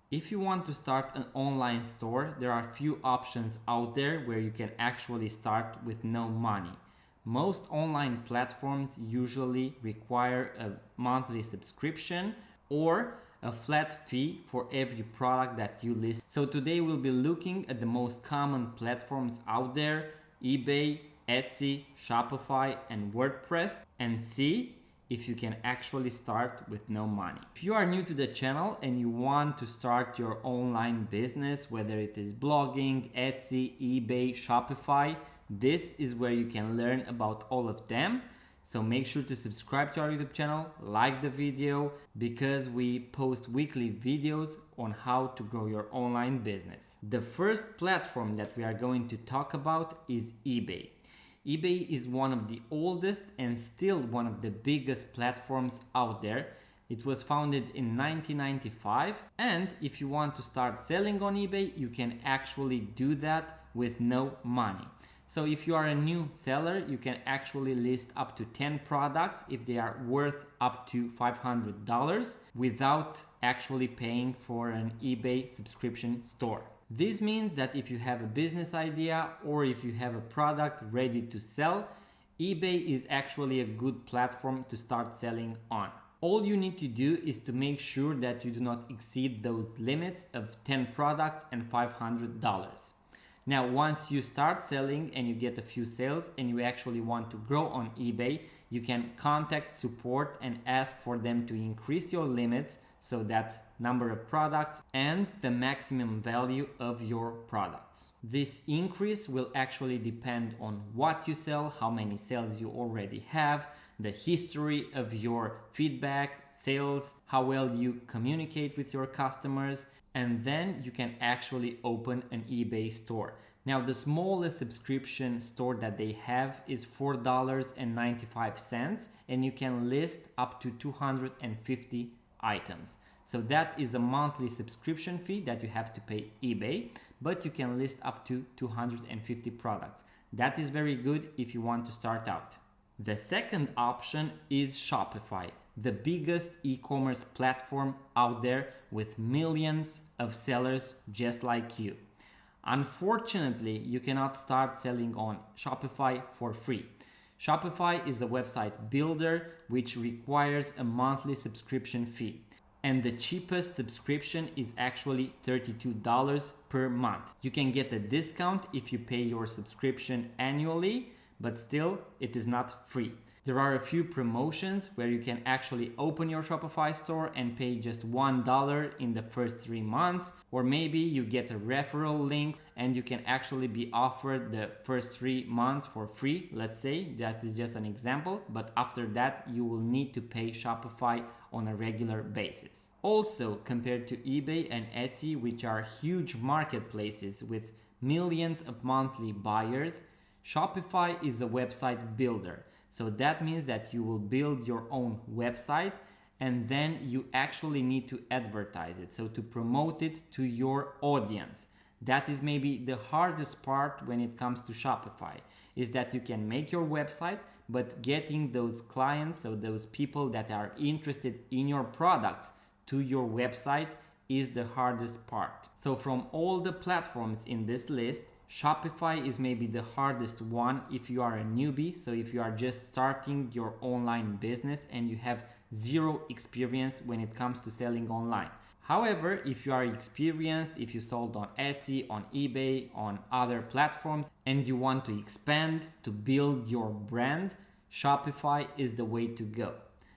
If you want to start an online store, there are few options out there where you can actually start with no money. Most online platforms usually require a monthly subscription or a flat fee for every product that you list. So today we'll be looking at the most common platforms out there: eBay, Etsy, Shopify, and WordPress, and see if you can actually start with no money. If you are new to the channel and you want to start your online business, whether it is blogging, Etsy, eBay, Shopify, this is where you can learn about all of them. So make sure to subscribe to our YouTube channel, like the video, because we post weekly videos on how to grow your online business. The first platform that we are going to talk about is eBay. eBay is one of the oldest and still one of the biggest platforms out there. It was founded in 1995, and if you want to start selling on eBay, you can actually do that with no money. So if you are a new seller, you can actually list up to 10 products if they are worth up to $500 without actually paying for an eBay subscription store. This means that if you have a business idea or if you have a product ready to sell, eBay is actually a good platform to start selling on. All you need to do is to make sure that you do not exceed those limits of 10 products and $500. Now, once you start selling and you get a few sales and you actually want to grow on eBay, you can contact support and ask for them to increase your limits, so that number of products and the maximum value of your products. This increase will actually depend on what you sell, how many sales you already have, the history of your feedback, sales, how well you communicate with your customers, and then you can actually open an eBay store. Now, the smallest subscription store that they have is $4.95, and you can list up to 250 items. So that is a monthly subscription fee that you have to pay eBay, but you can list up to 250 products. That is very good if you want to start out. The second option is Shopify, the biggest e-commerce platform out there with millions of sellers just like you. Unfortunately, you cannot start selling on Shopify for free. Shopify is a website builder which requires a monthly subscription fee. And the cheapest subscription is actually $32 per month. You can get a discount if you pay your subscription annually, but still it is not free. There are a few promotions where you can actually open your Shopify store and pay just $1 in the first 3 months, or maybe you get a referral link and you can actually be offered the first 3 months for free. Let's say that is just an example, but after that you will need to pay Shopify on a regular basis. Also, compared to eBay and Etsy, which are huge marketplaces with millions of monthly buyers, Shopify is a website builder. So that means that you will build your own website and then you actually need to advertise it, so to promote it to your audience. That is maybe the hardest part when it comes to Shopify, is that you can make your website, but getting those clients, so those people that are interested in your products, to your website is the hardest part. So from all the platforms in this list, Shopify is maybe the hardest one if you are a newbie, so if you are just starting your online business and you have zero experience when it comes to selling online. However, if you are experienced, if you sold on Etsy, on eBay, on other platforms, and you want to expand, to build your brand, Shopify is the way to go.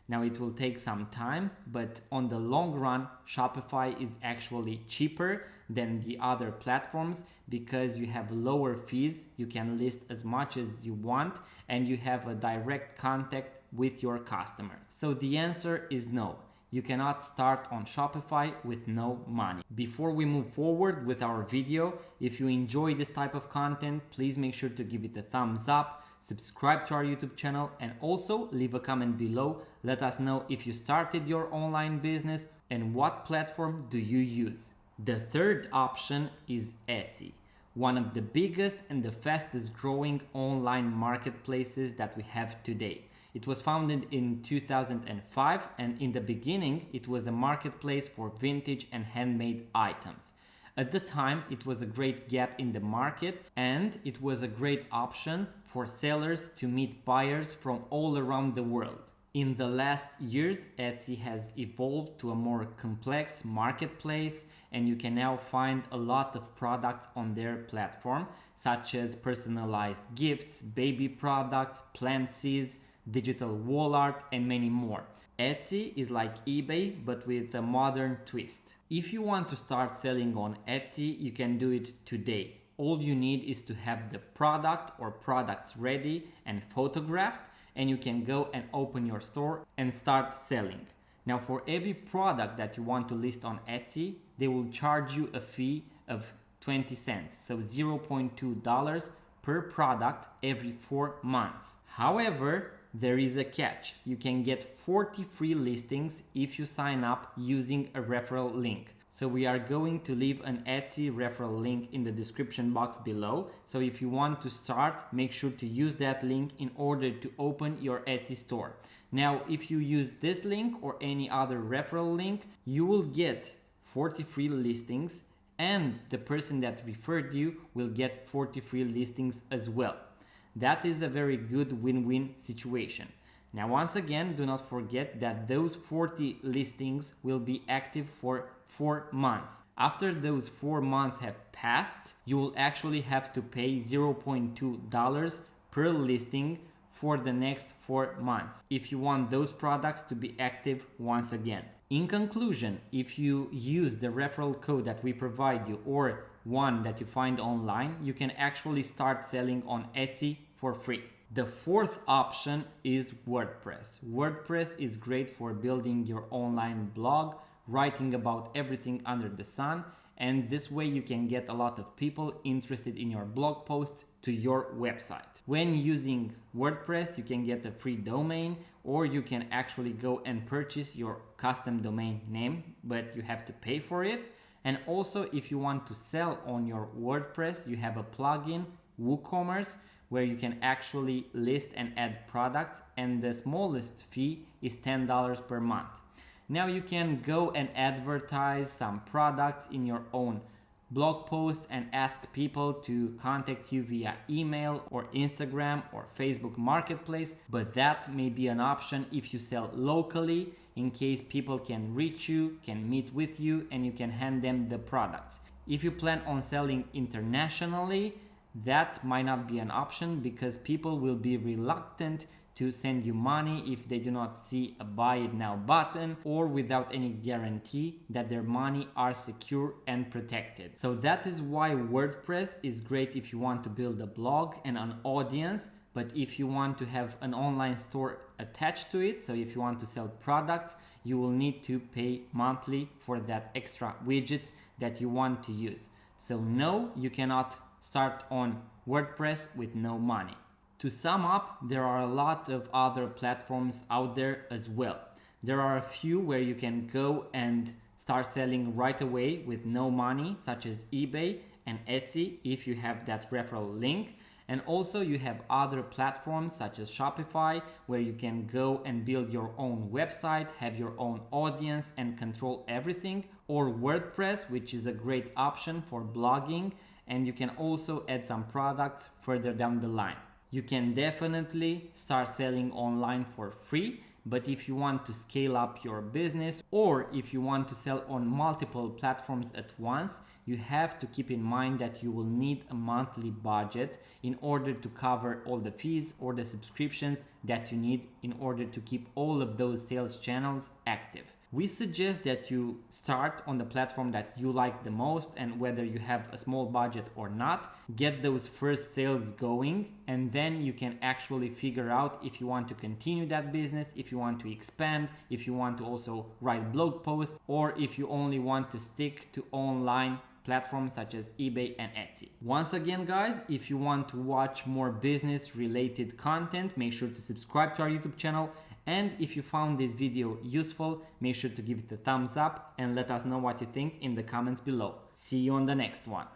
Now, it will take some time, but on the long run, Shopify is actually cheaper than the other platforms because you have lower fees, you can list as much as you want, and you have a direct contact with your customers. So the answer is no. You cannot start on Shopify with no money. Before we move forward with our video, if you enjoy this type of content, please make sure to give it a thumbs up, subscribe to our YouTube channel, and also leave a comment below. Let us know if you started your online business and what platform do you use. The third option is Etsy, one of the biggest and the fastest growing online marketplaces that we have today. It was founded in 2005, and in the beginning it was a marketplace for vintage and handmade items. At the time, it was a great gap in the market, and it was a great option for sellers to meet buyers from all around the world. In the last years, Etsy has evolved to a more complex marketplace, and you can now find a lot of products on their platform, such as personalized gifts, baby products, plant seeds, digital wall art, and many more. Etsy is like eBay, but with a modern twist. If you want to start selling on Etsy, you can do it today. All you need is to have the product or products ready and photographed, and you can go and open your store and start selling. Now, for every product that you want to list on Etsy, they will charge you a fee of 20 cents, so $0.2 per product every 4 months. However, there is a catch. You can get 40 free listings if you sign up using a referral link. So we are going to leave an Etsy referral link in the description box below. So if you want to start, make sure to use that link in order to open your Etsy store. Now, if you use this link or any other referral link, you will get 40 free listings, and the person that referred you will get 40 free listings as well. That is a very good win-win situation. Now, once again, do not forget that those 40 listings will be active for 4 months. After those 4 months have passed, you will actually have to pay $0.2 per listing for the next 4 months if you want those products to be active once again. In conclusion, if you use the referral code that we provide you or one that you find online, you can actually start selling on Etsy for free. The fourth option is WordPress. WordPress is great for building your online blog, writing about everything under the sun, and this way you can get a lot of people interested in your blog posts to your website. When using WordPress, you can get a free domain, or you can actually go and purchase your custom domain name, but you have to pay for it. And also, if you want to sell on your WordPress, you have a plugin, WooCommerce, where you can actually list and add products, and the smallest fee is $10 per month. Now you can go and advertise some products in your own blog posts and ask people to contact you via email or Instagram or Facebook Marketplace, but that may be an option if you sell locally, in case people can reach you, can meet with you, and you can hand them the products. If you plan on selling internationally, that might not be an option because people will be reluctant to send you money if they do not see a buy it now button or without any guarantee that their money are secure and protected. So that is why WordPress is great if you want to build a blog and an audience, but if you want to have an online store attached to it, so if you want to sell products, you will need to pay monthly for that extra widgets that you want to use. So no, you cannot start on WordPress with no money. To sum up, there are a lot of other platforms out there as well. There are a few where you can go and start selling right away with no money, such as eBay and Etsy if you have that referral link. And also you have other platforms such as Shopify, where you can go and build your own website, have your own audience and control everything, or WordPress, which is a great option for blogging, and you can also add some products further down the line. You can definitely start selling online for free, but if you want to scale up your business or if you want to sell on multiple platforms at once, you have to keep in mind that you will need a monthly budget in order to cover all the fees or the subscriptions that you need in order to keep all of those sales channels active. We suggest that you start on the platform that you like the most, and whether you have a small budget or not, get those first sales going, and then you can actually figure out if you want to continue that business, if you want to expand, if you want to also write blog posts, or if you only want to stick to online platforms such as eBay and Etsy. Once again, guys, if you want to watch more business related content, make sure to subscribe to our YouTube channel. And if you found this video useful, make sure to give it a thumbs up and let us know what you think in the comments below. See you on the next one.